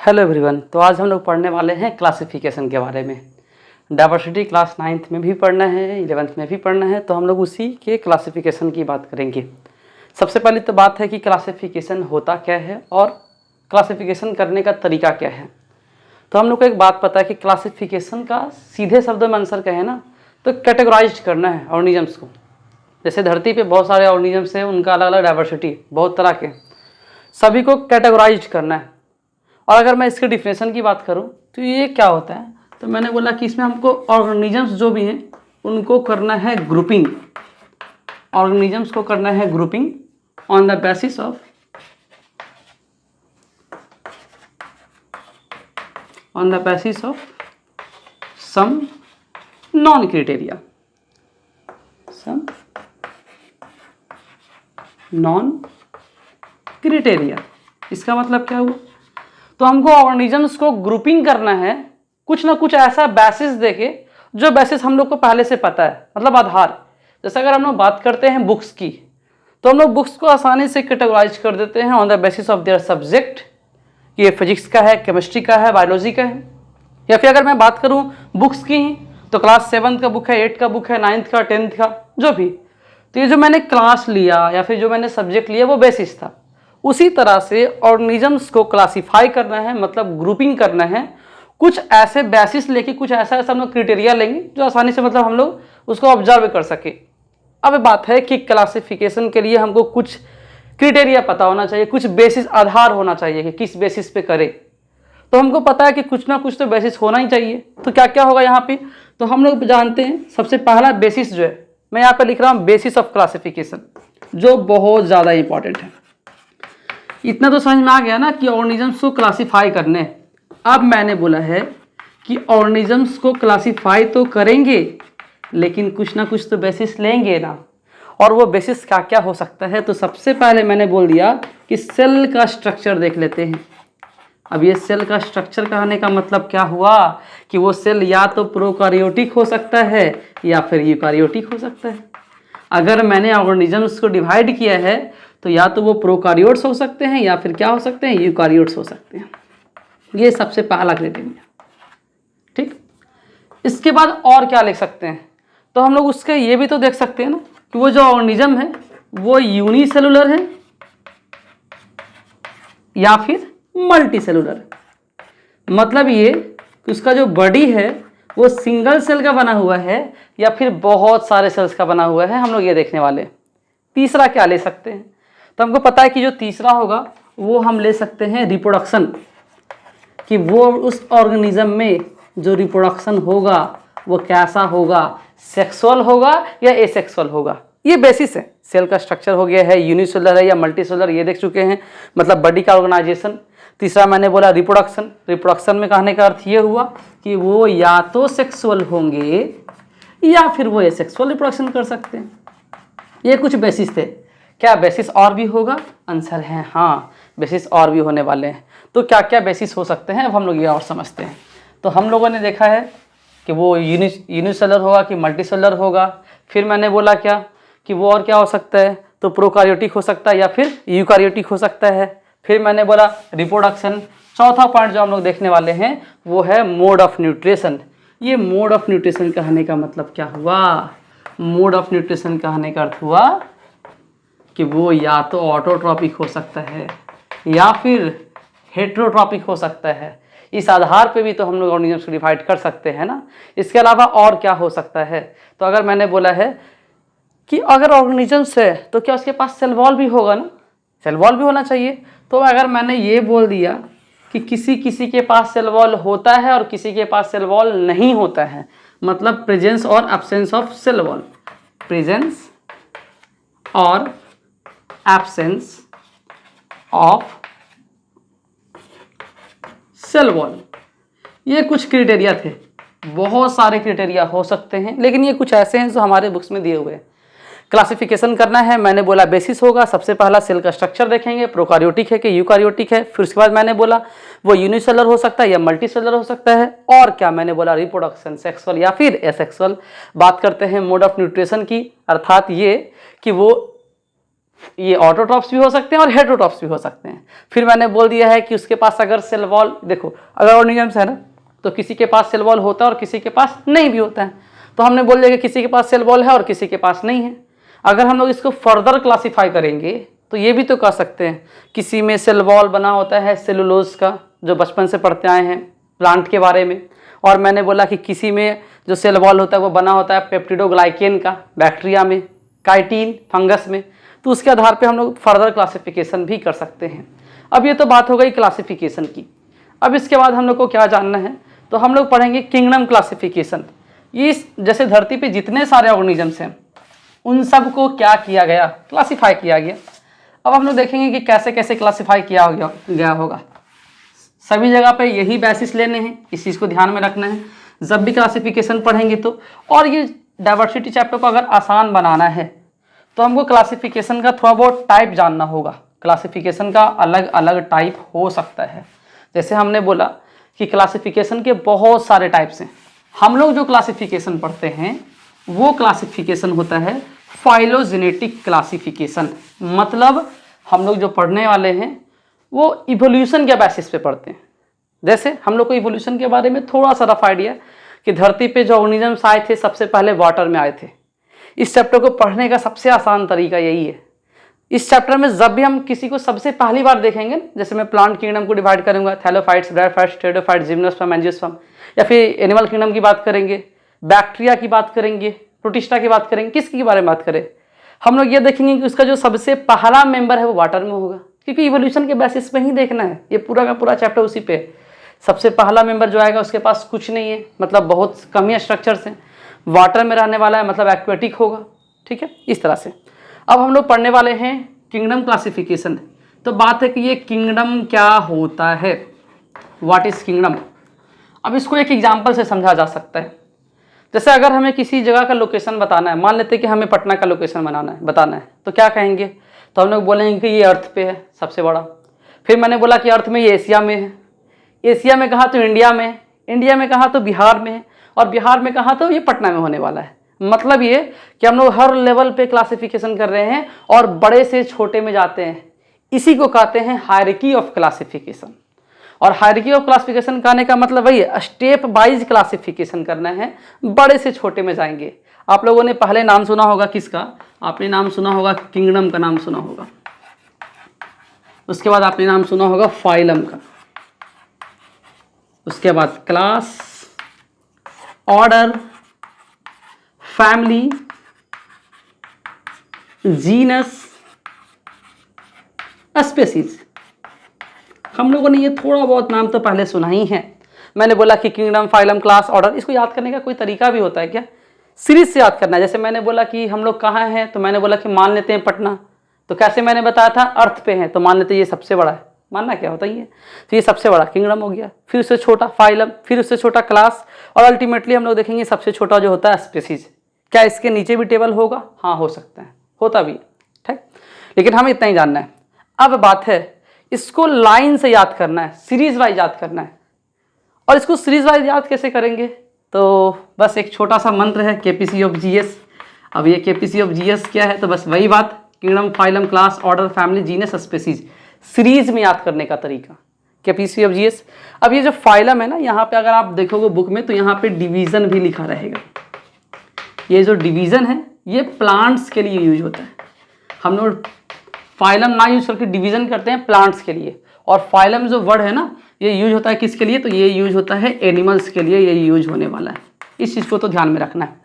Hello everyone. तो आज हम लोग पढ़ने वाले हैं क्लासिफिकेशन के बारे में। डाइवर्सिटी क्लास 9th में भी पढ़ना है, 11th में भी पढ़ना है, तो हम लोग उसी के क्लासिफिकेशन की बात करेंगे। सबसे पहली तो बात है कि क्लासिफिकेशन होता क्या है और क्लासिफिकेशन करने का तरीका क्या है। तो हम लोग को एक बात पता है कि क्लासिफिकेशन का सीधे शब्दों में आंसर कहें ना तो कैटेगराइज करना है ऑर्गेनिजम्स को। जैसे धरती पे बहुत सारे ऑर्गेनिजम्स हैं, उनका अलग अलग डाइवर्सिटी बहुत तरह के, सभी को कैटेगराइज करना है। और अगर मैं इसके डिफिनेशन की बात करूं तो ये क्या होता है, तो मैंने बोला कि इसमें हमको ऑर्गेनिजम्स जो भी हैं उनको करना है ग्रुपिंग। ऑर्गेनिजम्स को करना है grouping on the basis of some known criteria, some known criteria. इसका मतलब क्या हुआ, तो हमको ऑर्गेनिजम्स को ग्रुपिंग करना है कुछ ना कुछ ऐसा बेसिस देके जो बेसिस हम लोग को पहले से पता है, मतलब आधार। जैसे अगर हम लोग बात करते हैं बुक्स की, तो हम लोग बुक्स को आसानी से कैटेगराइज कर देते हैं on the basis of their subject, ये फिजिक्स का है, केमिस्ट्री का है, बायोलॉजी का है। या फिर अगर मैं बात करूं बुक्स की तो क्लास 7 का बुक है, 8 का बुक है, 9th का, 10th का, जो भी। तो ये जो मैंने क्लास लिया या फिर जो मैंने सब्जेक्ट लिया वो बेसिस था। उसी तरह से ऑर्गेनिजम्स को क्लासिफाई करना है, मतलब ग्रुपिंग करना है कुछ ऐसे बेसिस लेके, कुछ ऐसा हम लोग क्राइटेरिया लेंगे जो आसानी से मतलब हम लोग उसको ऑब्जर्व कर सके। अब बात है कि क्लासिफिकेशन के लिए हमको कुछ क्राइटेरिया पता होना चाहिए, कुछ बेसिस आधार होना चाहिए कि किस बेसिस पे करे। तो हमको पता है कि कुछ ना कुछ तो बेसिस होना ही चाहिए। तो क्या क्या होगा यहाँ पे, तो हम लोग जानते हैं सबसे पहला बेसिस जो है, मैं यहाँ पे लिख रहा हूँ बेसिस ऑफ क्लासिफिकेशन, जो बहुत ज़्यादा इंपॉर्टेंट है। इतना तो समझ में आ गया ना कि ऑर्गेनिजम्स को क्लासिफाई करने। अब मैंने बोला है कि ऑर्गेनिजम्स को क्लासिफाई तो करेंगे लेकिन कुछ ना कुछ तो बेसिस लेंगे ना, और वो बेसिस क्या क्या हो सकता है। तो सबसे पहले मैंने बोल दिया कि सेल का स्ट्रक्चर देख लेते हैं। अब ये सेल का स्ट्रक्चर कहने का मतलब क्या हुआ कि वो सेल या तो प्रोकैरियोटिक हो सकता है या फिर यूकैरियोटिक हो सकता है। अगर मैंने ऑर्गेनिजम्स को डिवाइड किया है तो या तो वो प्रोकैरियोट्स हो सकते हैं या फिर क्या हो सकते हैं, यूकैरियोट्स हो सकते हैं। ये सबसे पहला क्राइटेरिया, ठीक। इसके बाद और क्या लिख सकते हैं, तो हम लोग उसके ये भी तो देख सकते हैं ना कि वो जो ऑर्गेनिज्म है वो यूनिसेलुलर है या फिर मल्टी सेलुलर है। मतलब ये कि उसका जो बॉडी है वो सिंगल सेल का बना हुआ है या फिर बहुत सारे सेल्स का बना हुआ है, हम लोग ये देखने वाले। तीसरा क्या ले सकते हैं, तो हमको पता है कि जो तीसरा होगा वो हम ले सकते हैं रिप्रोडक्शन, कि वो उस ऑर्गेनिज्म में जो रिप्रोडक्शन होगा वो कैसा होगा, सेक्सुअल होगा या एसेक्सुअल होगा। ये बेसिस है। सेल का स्ट्रक्चर हो गया है, यूनिसेलुलर है या मल्टीसेलुलर, ये देख चुके हैं, मतलब बॉडी का ऑर्गेनाइजेशन। तीसरा मैंने बोला रिप्रोडक्शन। रिप्रोडक्शन में कहने का अर्थ ये हुआ कि वो या तो सेक्सुअल होंगे या फिर वो एसेक्सुअल रिप्रोडक्शन कर सकते हैं। ये कुछ बेसिस थे। क्या बेसिस और भी होगा, आंसर है हाँ, बेसिस और भी होने वाले हैं। तो क्या क्या बेसिस हो सकते हैं अब हम लोग ये और समझते हैं। तो हम लोगों ने देखा है कि वो यूनिसेलुलर होगा कि मल्टीसेलुलर होगा। फिर मैंने बोला क्या कि वो और क्या हो सकता है, तो प्रोकैरियोटिक हो सकता है या फिर यूकैरियोटिक हो सकता है। फिर मैंने बोला रिप्रोडक्शन। चौथा पॉइंट जो हम लोग देखने वाले हैं वो है मोड ऑफ न्यूट्रिशन। ये मोड ऑफ न्यूट्रिशन कहने का मतलब क्या हुआ, मोड ऑफ न्यूट्रिशन कहने का अर्थ हुआ कि वो या तो ऑटोट्रॉपिक हो सकता है या फिर हेटेरोट्रॉपिक हो सकता है। इस आधार पे भी तो हम लोग ऑर्गेनिजम्स को डिवाइड कर सकते हैं ना। इसके अलावा और क्या हो सकता है, तो अगर मैंने बोला है कि अगर ऑर्गेनिजम्स है तो क्या उसके पास सेल वॉल भी होगा ना, सेल वॉल भी होना चाहिए। तो अगर मैंने ये बोल दिया कि किसी किसी के पास सेल वॉल होता है और किसी के पास सेल वॉल नहीं होता है, मतलब प्रेजेंस और absence of cell wall, presence और एब्सेंस ऑफ सेल वॉल, ये कुछ क्राइटेरिया थे। बहुत सारे क्राइटेरिया हो सकते हैं लेकिन ये कुछ ऐसे हैं जो हमारे बुक्स में दिए हुए हैं। क्लासिफिकेशन करना है, मैंने बोला बेसिस होगा। सबसे पहला सेल का स्ट्रक्चर देखेंगे, प्रोकैरियोटिक है कि यूकैरियोटिक है। फिर उसके बाद मैंने बोला वो यूनिसेलुलर हो सकता है या मल्टीसेलुलर हो सकता है। और क्या मैंने बोला रिप्रोडक्शन, सेक्सुअल या फिर एसेक्सुअल। बात करते हैं मोड ऑफ न्यूट्रिशन की, अर्थात ये कि वो ये ऑटोट्रॉफ्स भी हो सकते हैं और हेटेरोट्रॉफ्स भी हो सकते हैं। फिर मैंने बोल दिया है कि उसके पास अगर सेल वॉल, देखो अगर ऑर्गेनिजम्स है ना, तो किसी के पास सेल वॉल होता है और किसी के पास नहीं भी होता है। तो हमने बोल दिया कि किसी के पास सेल वॉल है और किसी के पास नहीं है। अगर हम लोग इसको फर्दर क्लासीफाई करेंगे तो ये भी तो कह सकते हैं किसी में सेल वॉल बना होता है सेलुलोज का, जो बचपन से पढ़ते आए हैं प्लांट के बारे में, और मैंने बोला कि किसी में जो सेल वॉल होता है वो बना होता है पेप्टिडोग्लाइकेन का, बैक्टीरिया में, काइटिन फंगस में। तो उसके आधार पे हम लोग फर्दर क्लासिफिकेशन भी कर सकते हैं। अब ये तो बात हो गई क्लासिफिकेशन की। अब इसके बाद हम लोग को क्या जानना है, तो हम लोग पढ़ेंगे किंगडम क्लासिफिकेशन। ये जैसे धरती पे जितने सारे ऑर्गेनिजम्स हैं उन सब को क्या किया गया, क्लासीफाई किया गया। अब हम लोग देखेंगे कि कैसे कैसे क्लासीफाई किया गया होगा। सभी जगह पे यही बेसिस लेने हैं, इस चीज़ को ध्यान में रखना है जब भी क्लासिफिकेशन पढ़ेंगे तो। और ये डाइवर्सिटी चैप्टर को अगर आसान बनाना है तो हमको क्लासिफिकेशन का थोड़ा बहुत टाइप जानना होगा। क्लासिफिकेशन का अलग अलग टाइप हो सकता है। जैसे हमने बोला कि क्लासिफिकेशन के बहुत सारे टाइप्स हैं। हम लोग जो क्लासिफिकेशन पढ़ते हैं वो क्लासिफिकेशन होता है फाइलोजेनेटिक क्लासिफिकेशन। मतलब हम लोग जो पढ़ने वाले हैं वो इवोल्यूशन के बेसिस पे पढ़ते हैं। जैसे हम लोग को इवोल्यूशन के बारे में थोड़ा सा रफ आइडिया कि धरती पे जो ऑर्गेनिजम्स आए थे सबसे पहले वाटर में आए थे। इस चैप्टर को पढ़ने का सबसे आसान तरीका यही है। इस चैप्टर में जब भी हम किसी को सबसे पहली बार देखेंगे, जैसे मैं प्लांट किंगडम को डिवाइड करूंगा, thallophytes, bryophytes, pteridophytes, gymnosperm, angiosperm, या फिर एनिमल किंगडम की बात करेंगे, बैक्टीरिया की बात करेंगे, प्रोटिस्टा की बात करेंगे, किसकी बारे में बात करें, हम लोग ये देखेंगे कि उसका जो सबसे पहला मेंबर है वो वाटर में होगा, क्योंकि इवोल्यूशन के बेसिस पे ही देखना है। ये पूरा का पूरा चैप्टर उसी पे। सबसे पहला मेंबर जो आएगा उसके पास कुछ नहीं है, मतलब बहुत कम ही स्ट्रक्चर्स हैं, वाटर में रहने वाला है, मतलब एक्वेटिक होगा। ठीक है, इस तरह से। अब हम लोग पढ़ने वाले हैं किंगडम क्लासिफिकेशन। तो बात है कि ये किंगडम क्या होता है, व्हाट इज किंगडम। अब इसको एक एग्जाम्पल से समझा जा सकता है। जैसे अगर हमें किसी जगह का लोकेशन बताना है, मान लेते हैं कि हमें पटना का लोकेशन बताना है, तो क्या कहेंगे, तो हम लोग बोलेंगे कि ये अर्थ पे है सबसे बड़ा। फिर मैंने बोला कि अर्थ में ये एशिया में है, एशिया में कहा तो इंडिया में है, इंडिया में कहा तो बिहार में है, और बिहार में कहा तो ये पटना में होने वाला है। मतलब ये कि हम लोग हर लेवल पे क्लासिफिकेशन कर रहे हैं और बड़े से छोटे में जाते हैं। इसी को कहते हैं हायरार्की ऑफ क्लासिफिकेशन। और हायरार्की ऑफ क्लासिफिकेशन कहने का मतलब वही है, स्टेप वाइज क्लासिफिकेशन करना है, बड़े से छोटे में जाएंगे। आप लोगों ने पहले नाम सुना होगा किसका, आपने नाम सुना होगा किंगडम का नाम सुना होगा, उसके बाद आपने नाम सुना होगा फाइलम का, उसके बाद class, order, family, genus, species. हम लोगों ने ये थोड़ा बहुत नाम तो पहले सुना ही है। मैंने बोला कि किंगडम, फाइलम, क्लास, ऑर्डर, इसको याद करने का कोई तरीका भी होता है क्या, सीरीज से याद करना है। जैसे मैंने बोला कि हम लोग कहाँ हैं, तो मैंने बोला कि मान लेते हैं पटना, तो कैसे मैंने बताया था, अर्थ पे हैं, तो मान लेते हैं ये सबसे बड़ा है, मानना क्या होता है ये, तो ये सबसे बड़ा किंगडम हो गया। फिर उससे छोटा फाइलम, फिर उससे छोटा क्लास, और अल्टीमेटली हम लोग देखेंगे सबसे छोटा जो होता है स्पीसीज। क्या इसके नीचे भी टेबल होगा, हाँ हो सकता है, होता भी, ठीक, लेकिन हमें इतना ही जानना है। अब बात है इसको लाइन से याद करना है, सीरीज वाइज याद करना है। और इसको सीरीज वाइज याद कैसे करेंगे, तो बस एक छोटा सा मंत्र है केपीसी ऑफ जीएस। अब ये केपीसी ऑफ जीएस क्या है, तो बस वही बात, kingdom, phylum, class, order, family, genus, species, series में याद करने का तरीका, केपीसी ऑफ जीएस। अब ये जो फाइलम है ना, यहाँ पे अगर आप देखोगे बुक में तो यहाँ पे डिवीजन भी लिखा रहेगा। ये जो डिवीजन है ये प्लांट्स के लिए यूज होता है। हम लोग फाइलम ना यूज करके डिवीजन करते हैं प्लांट्स के लिए। और फाइलम जो वर्ड है ना, ये यूज होता है किसके लिए, तो ये यूज होता है एनिमल्स के लिए, ये यूज होने वाला है। इस चीज़ को तो ध्यान में रखना है।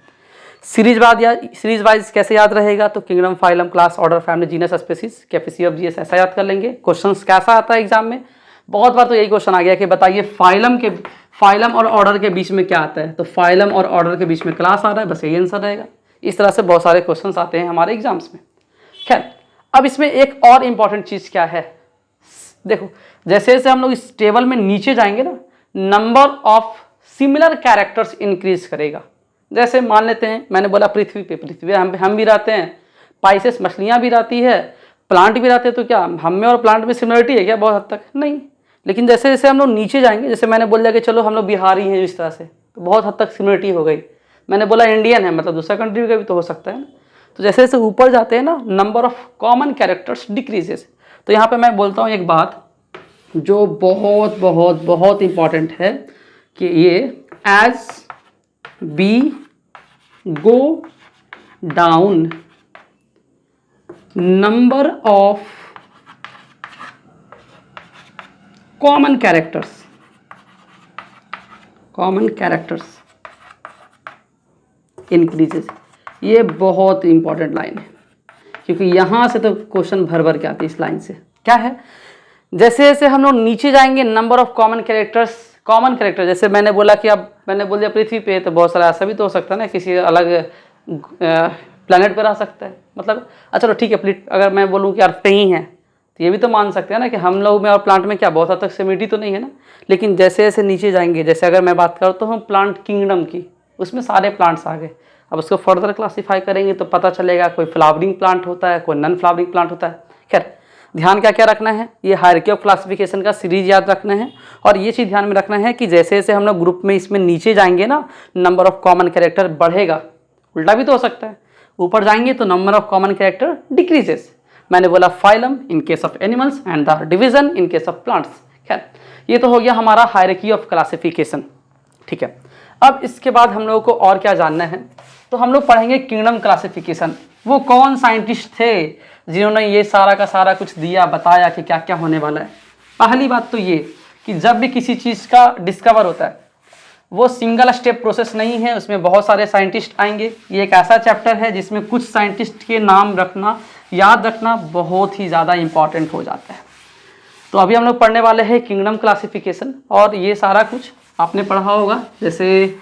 सीरीज वाइज कैसे याद रहेगा, तो kingdom, phylum, class, order, family, genus, species, KPC of GS, ऐसा याद कर लेंगे। क्वेश्चन कैसा आता है एग्जाम में, बहुत बार तो यही क्वेश्चन आ गया कि बताइए फाइलम और ऑर्डर के बीच में क्या आता है, तो फाइलम और ऑर्डर के बीच में क्लास आ रहा है, बस यही आंसर रहेगा। इस तरह से बहुत सारे क्वेश्चन आते हैं हमारे एग्जाम्स में। खैर, अब इसमें एक और इंपॉर्टेंट चीज़ क्या है, देखो जैसे जैसे हम लोग इस टेबल में नीचे जाएंगे ना, number of similar characters increase करेगा। जैसे मान लेते हैं मैंने बोला पृथ्वी पे हम भी रहते हैं, स्पाइसेस मछलियाँ भी रहती है, प्लांट भी रहते हैं, तो क्या हम में और प्लांट में सिमिलरिटी है क्या, बहुत हद तक नहीं। लेकिन जैसे जैसे हम लोग नीचे जाएंगे, जैसे मैंने बोल दिया कि चलो हम लोग बिहारी हैं इस तरह से, तो बहुत हद तक सिमिलरिटी हो गई। मैंने बोला इंडियन है, मतलब दूसरा कंट्री का भी तो हो सकता है ना, तो जैसे जैसे ऊपर जाते हैं ना, number of common characters decreases. तो यहाँ पे मैं बोलता हूँ एक बात जो बहुत बहुत बहुत इंपॉर्टेंट है कि ये as we go down number of common characters increases. ये बहुत इंपॉर्टेंट लाइन है क्योंकि यहाँ से तो क्वेश्चन भर भर के आती है इस लाइन से। क्या है, जैसे जैसे हम लोग नीचे जाएंगे नंबर ऑफ कॉमन कैरेक्टर, जैसे मैंने बोला कि अब मैंने बोल दिया पृथ्वी पे, तो बहुत सारा ऐसा भी तो हो सकता है ना, किसी अलग प्लैनेट पर आ सकता है। मतलब अच्छा चलो ठीक है, अगर मैं बोलूँ कि अर्थ पे ही है तो ये भी तो मान सकते हैं ना कि हम लोग में और प्लांट में क्या बहुत हद तक सिमिलरिटी तो नहीं है ना। लेकिन जैसे जैसे नीचे जाएंगे, जैसे अगर मैं बात करता हूँ प्लांट किंगडम की, उसमें सारे प्लांट्स आ गए। अब उसको फर्दर क्लासीफाई करेंगे तो पता चलेगा कोई फ्लावरिंग प्लांट होता है, कोई नॉन फ्लावरिंग प्लांट होता है। खैर ध्यान क्या क्या रखना है, ये हायरार्की ऑफ क्लासिफिकेशन का सीरीज याद रखना है। और ये चीज़ ध्यान में रखना है कि जैसे जैसे हम लोग ग्रुप में इसमें नीचे जाएंगे ना, नंबर ऑफ कॉमन कैरेक्टर बढ़ेगा। उल्टा भी तो हो सकता है, ऊपर जाएंगे तो number of common character decreases. मैंने बोला phylum in case of animals and the division in case of plants. खैर ये तो हो गया हमारा हायरार्की ऑफ क्लासिफिकेशन। ठीक है, अब इसके बाद हम लोगों को और क्या जानना है, तो हम लोग पढ़ेंगे किंगडम क्लासिफिकेशन। वो कौन साइंटिस्ट थे जिन्होंने ये सारा का सारा कुछ दिया, बताया कि क्या क्या होने वाला है। पहली बात तो ये कि जब भी किसी चीज़ का डिस्कवर होता है वो सिंगल स्टेप प्रोसेस नहीं है, उसमें बहुत सारे साइंटिस्ट आएंगे। ये एक ऐसा चैप्टर है जिसमें कुछ साइंटिस्ट के नाम रखना, याद रखना बहुत ही ज़्यादा इंपॉर्टेंट हो जाता है। तो अभी हम लोग पढ़ने वाले हैं किंगडम क्लासिफिकेशन, और ये सारा कुछ आपने पढ़ा होगा। जैसे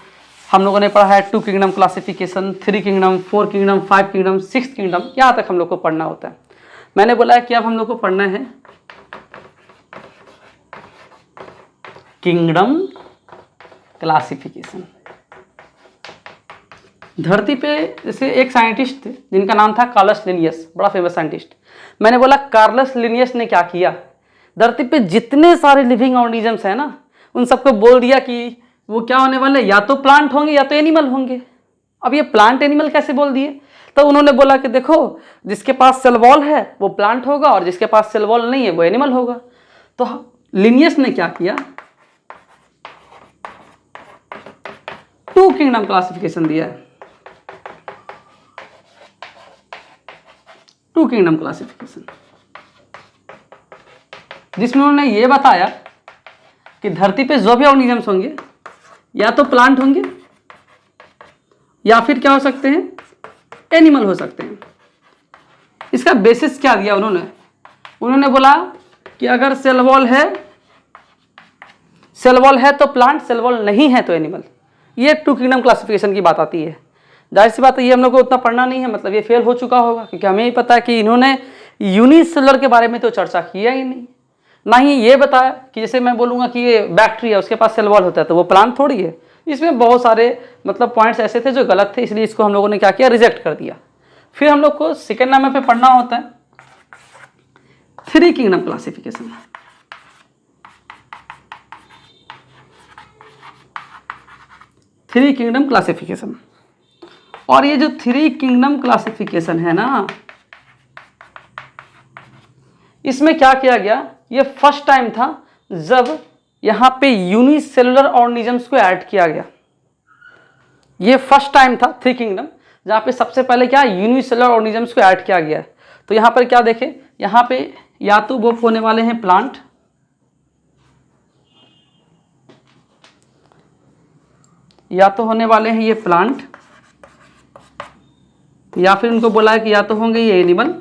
हम लोगों ने पढ़ा है 2 kingdom classification, 3 kingdom, 4 kingdom, 5 kingdom, 6 kingdom, यहाँ तक हम लोग को पढ़ना होता है। मैंने बोला है कि अब हम लोग को पढ़ना है किंगडम क्लासिफिकेशन। धरती पे जैसे एक साइंटिस्ट थे जिनका नाम था कार्लस लिनियस, बड़ा फेमस साइंटिस्ट। मैंने बोला कार्लस लिनियस ने क्या किया, धरती पे जितने सारे लिविंग ऑर्गेनिजम्स हैं ना, उन सबको बोल दिया कि वो क्या होने वाले, या तो प्लांट होंगे या तो एनिमल होंगे। अब ये प्लांट एनिमल कैसे बोल दिए, तो उन्होंने बोला कि देखो जिसके पास सेल वॉल है वो प्लांट होगा और जिसके पास सेल वॉल नहीं है वो एनिमल होगा। तो लिनियस ने क्या किया, 2 किंगडम क्लासिफिकेशन दिया है। 2 किंगडम क्लासिफिकेशन जिसमें उन्होंने ये बताया कि धरती पे जो भी ऑर्गेनिजम्स होंगे या तो प्लांट होंगे या फिर क्या हो सकते हैं, एनिमल हो सकते हैं। इसका बेसिस क्या दिया उन्होंने बोला कि अगर सेल वॉल है तो प्लांट, सेल वॉल नहीं है तो एनिमल। ये 2 किंगडम क्लासिफिकेशन की बात आती है। जाहिर सी बात है ये हम लोग को उतना पढ़ना नहीं है, मतलब ये फेल हो चुका होगा, क्योंकि हमें ही पता है कि इन्होंने यूनिसेलुलर के बारे में तो चर्चा किया ही नहीं, ना ही ये बताया कि जैसे मैं बोलूँगा कि ये बैक्टीरिया उसके पास सेल वॉल होता है तो वो प्लांट थोड़ी है। इसमें बहुत सारे मतलब पॉइंट्स ऐसे थे जो गलत थे, इसलिए इसको हम लोगों ने क्या किया, रिजेक्ट कर दिया। फिर हम लोग को सेकेंड नंबर पे पढ़ना होता है 3 किंगडम क्लासिफिकेशन। 3 किंगडम क्लासिफिकेशन, और ये जो 3 किंगडम क्लासिफिकेशन है ना, इसमें क्या किया गया, ये फर्स्ट टाइम था जब यहाँ पे यूनिसेलुलर ऑर्गेनिजम्स को ऐड किया गया। ये फर्स्ट टाइम था 3 किंगडम जहाँ पे सबसे पहले क्या यूनिसेलुलर ऑर्गेनिजम्स को ऐड किया गया है। तो यहाँ पर क्या देखें, यहाँ पे या तो वो होने वाले हैं प्लांट, या तो होने वाले हैं ये प्लांट, या फिर उनको बोला है कि या तो होंगे ये एनिमल,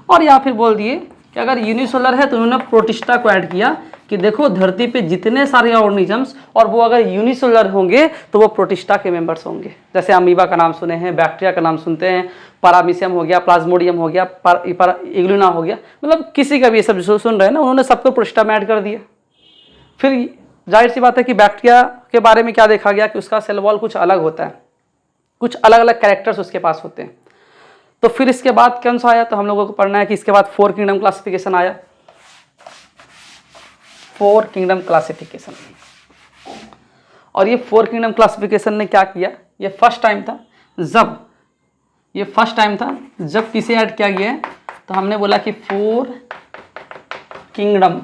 और या फिर बोल दिए कि अगर यूनिसेलुलर है तो उन्होंने प्रोटिस्टा को ऐड किया कि देखो धरती पे जितने सारे ऑर्गेनिजम्स और वो अगर यूनिसेलुलर होंगे तो वो प्रोटिस्टा के मेंबर्स होंगे। जैसे अमीबा का नाम सुने हैं, बैक्टीरिया का नाम सुनते हैं, पैरामीशियम हो गया, प्लाज्मोडियम हो गया, इग्लूना हो गया, मतलब किसी का भी ये सब जो सुन रहे हैं ना, उन्होंने सबको प्रोटिस्टा में ऐड कर दिया। फिर जाहिर सी बात है कि बैक्टीरिया के बारे में क्या देखा गया कि उसका सेल वॉल कुछ अलग होता है, कुछ अलग अलग कैरेक्टर्स उसके पास होते हैं। तो फिर इसके बाद कौन सा आया, तो हम लोगों को पढ़ना है कि इसके बाद 4 किंगडम क्लासिफिकेशन आया। 4 किंगडम क्लासिफिकेशन, और ये 4 किंगडम क्लासिफिकेशन ने क्या किया, ये फर्स्ट टाइम था जब ये फर्स्ट टाइम था जब किसे ऐड किया गया है, तो हमने बोला कि 4 किंगडम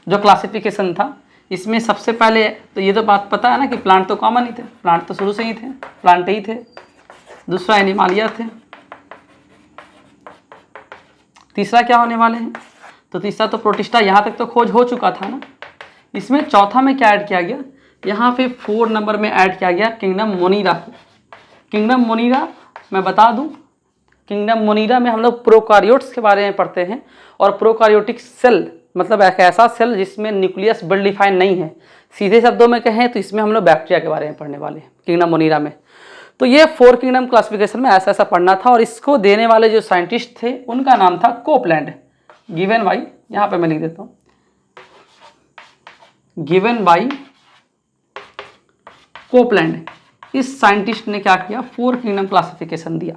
जो क्लासिफिकेशन था इसमें सबसे पहले, तो ये तो बात पता है ना कि प्लांट तो कॉमन ही थे, प्लांट तो शुरू से ही थे, प्लांट ही थे। दूसरा एनिमालिया थे। तीसरा क्या होने वाले हैं, तो तीसरा तो प्रोटिस्टा, यहाँ तक तो खोज हो चुका था ना। इसमें चौथा में क्या ऐड किया गया, यहाँ पे 4 नंबर में ऐड किया गया किंगडम मोनीरा। किंगडम मोनीरा मैं बता दूं, किंगडम मोनीरा में हम लोग प्रोकारियोट्स के बारे में पढ़ते हैं, और प्रोकारियोटिक सेल मतलब एक ऐसा सेल जिसमें न्यूक्लियस वेल डिफाइन नहीं है। सीधे शब्दों में कहें तो इसमें हम लोग बैक्टीरिया के बारे में पढ़ने वाले हैं किंगडम मोनीरा में। तो ये 4 किंगडम क्लासिफिकेशन में ऐसा ऐसा पढ़ना था, और इसको देने वाले जो साइंटिस्ट थे उनका नाम था कोपलैंड, गिवन बाई, यहाँ पे मैं लिख देता हूँ, गिवन बाई कोपलैंड। इस साइंटिस्ट ने क्या किया, 4 किंगडम क्लासिफिकेशन दिया।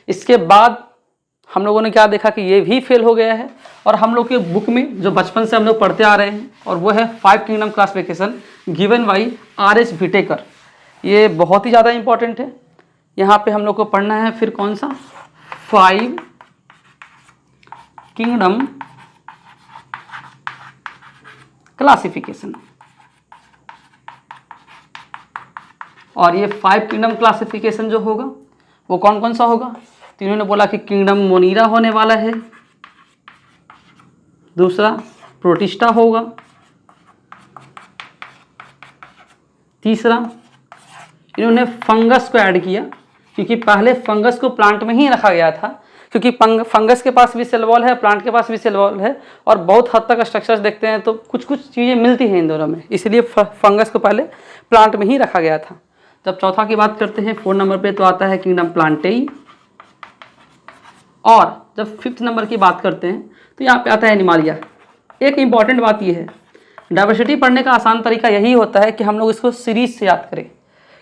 इसके बाद हम लोगों ने क्या देखा कि ये भी फेल हो गया है, और हम लोग के बुक में जो बचपन से हम लोग पढ़ते आ रहे हैं, और वो है 5 kingdom classification given by R.H. Whittaker. ये बहुत ही ज़्यादा इंपॉर्टेंट है। यहाँ पे हम लोग को पढ़ना है फिर कौन सा, 5 किंगडम क्लासिफिकेशन। और ये 5 किंगडम क्लासिफिकेशन जो होगा वो कौन कौन सा होगा, तो इन्होंने बोला कि किंगडम मोनीरा होने वाला है, दूसरा प्रोटिस्टा होगा, तीसरा इन्होंने फंगस को ऐड किया, क्योंकि पहले फंगस को प्लांट में ही रखा गया था, क्योंकि फंगस के पास भी सेल वॉल है, प्लांट के पास भी सेल वॉल है, और बहुत हद तक स्ट्रक्चर्स देखते हैं तो कुछ कुछ चीज़ें मिलती हैं इन दोनों में, इसलिए फंगस को पहले प्लांट में ही रखा गया था। जब चौथा की बात करते हैं 4 नंबर पे, तो आता है किंगडम प्लांटेई। और जब 5th नंबर की बात करते हैं तो यहाँ पे आता है एनिमालिया। एक इंपॉर्टेंट बात यह है, डाइवर्सिटी पढ़ने का आसान तरीका यही होता है कि हम लोग इसको सीरीज से याद करें,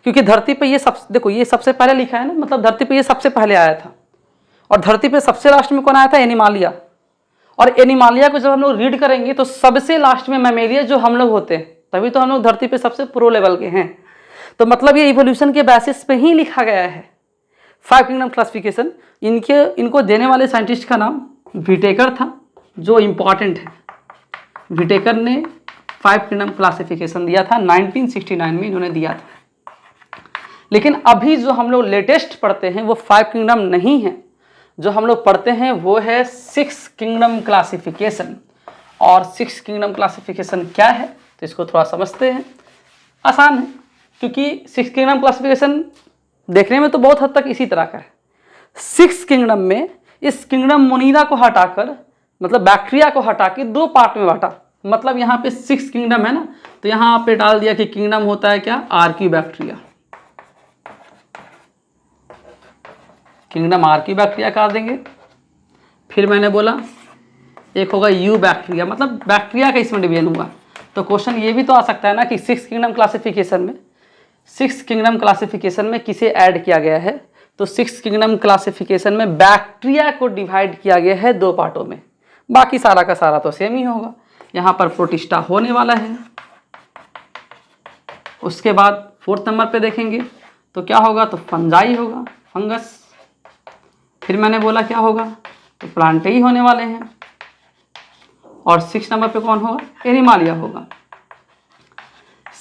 क्योंकि धरती पे ये देखो ये सबसे पहले लिखा है ना, मतलब धरती पे ये सबसे पहले आया था, और धरती पे सबसे लास्ट में कौन आया था, एनिमालिया। और एनिमालिया को जब हम लोग रीड करेंगे तो सबसे लास्ट में मैमेलिया जो हम लोग होते हैं, तभी तो हम लोग धरती पे सबसे प्रो लेवल के हैं। तो मतलब ये इवोल्यूशन के बेसिस पे ही लिखा गया है 5 किंगडम क्लासिफिकेशन। इनको देने वाले साइंटिस्ट का नाम विटेकर था, जो इम्पॉर्टेंट है। विटेकर ने 5 किंगडम क्लासिफिकेशन दिया था, 1969 में इन्होंने दिया था। लेकिन अभी जो हम लोग लेटेस्ट पढ़ते हैं वो 5 किंगडम नहीं है, जो हम लोग पढ़ते हैं वो है 6 किंगडम क्लासिफिकेशन। और 6 किंगडम क्लासिफिकेशन क्या है, तो इसको थोड़ा समझते हैं। आसान है, क्योंकि 6 किंगडम क्लासिफिकेशन देखने में तो बहुत हद तक इसी तरह का है। 6 किंगडम में इस किंगडम मोनीरा को हटाकर, मतलब बैक्टीरिया को हटा के 2 पार्ट में बांटा। मतलब यहाँ पे 6 किंगडम है ना, तो यहाँ पे डाल दिया कि किंगडम होता है क्या, आर्कियोबैक्टीरिया। किंगडम आर्कियोबैक्टीरिया कर देंगे। फिर मैंने बोला एक होगा यू बैक्टीरिया, मतलब बैक्टीरिया का इसमें डिवीजन हुआ। तो क्वेश्चन ये भी तो आ सकता है ना कि 6 किंगडम क्लासिफिकेशन में किसे ऐड किया गया है, तो 6 किंगडम क्लासिफिकेशन में बैक्टीरिया को डिवाइड किया गया है 2 पार्टों में। बाकी सारा का सारा तो सेम ही होगा। यहाँ पर प्रोटिस्टा होने वाला है। उसके बाद 4th नंबर पे देखेंगे तो क्या होगा, तो फंजाई होगा, फंगस। फिर मैंने बोला क्या होगा, तो प्लांटेई होने वाले हैं। और 6 नंबर पे कौन होगा, एनिमालिया होगा।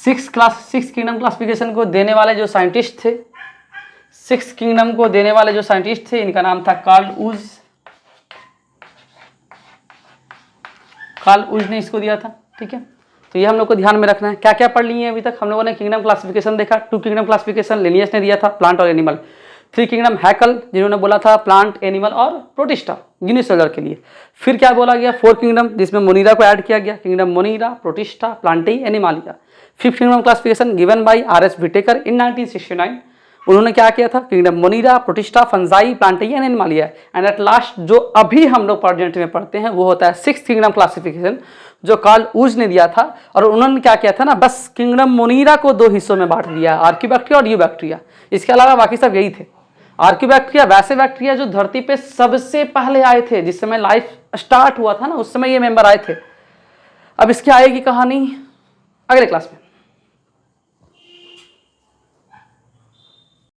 6 किंगडम क्लासिफिकेशन को देने वाले जो साइंटिस्ट थे, 6 किंगडम को देने वाले जो साइंटिस्ट थे, इनका नाम था कार्ल उज। कार्ल उज ने इसको दिया था, ठीक है। तो ये हम लोग को ध्यान में रखना है। क्या क्या पढ़ लिए अभी तक हम लोगों ने, किंगडम क्लासिफिकेशन देखा, 2 किंगडम क्लासिफिकेशन लिनियस ने दिया था, प्लांट और एनिमल। 3 किंगडम हैकल, जिन्होंने बोला था प्लांट, एनिमल और प्रोटिस्टा यूनिसेलुलर के लिए। फिर क्या बोला गया, 4 किंगडम, जिसमें मोनीरा को ऐड किया गया, kingdom Monera, Protista, Plantae, Animalia. 5th kingdom classification given by R.H. Whittaker in 1969। उन्होंने क्या किया था, kingdom Monera, Protista, Fungi, Plantae and Animalia. And at last जो अभी हम लोग प्रेजेंट में पढ़ते हैं वो होता है 6th किंगडम क्लासिफिकेशन, जो कार्ल उज ने दिया था। और उन्होंने क्या किया था ना, बस किंगडम मोनीरा को 2 हिस्सों में बांट दिया, आर्कियोबैक्टीरिया और यूबैक्टीरिया। इसके अलावा बाकी सब यही थे। आर्कियोबैक्टीरिया वैसे बैक्टीरिया जो धरती पे सबसे पहले आए थे, जिस समय लाइफ स्टार्ट हुआ था ना, उस समय ये मेंबर आए थे। अब इसकी आएगी कहानी अगले क्लास में।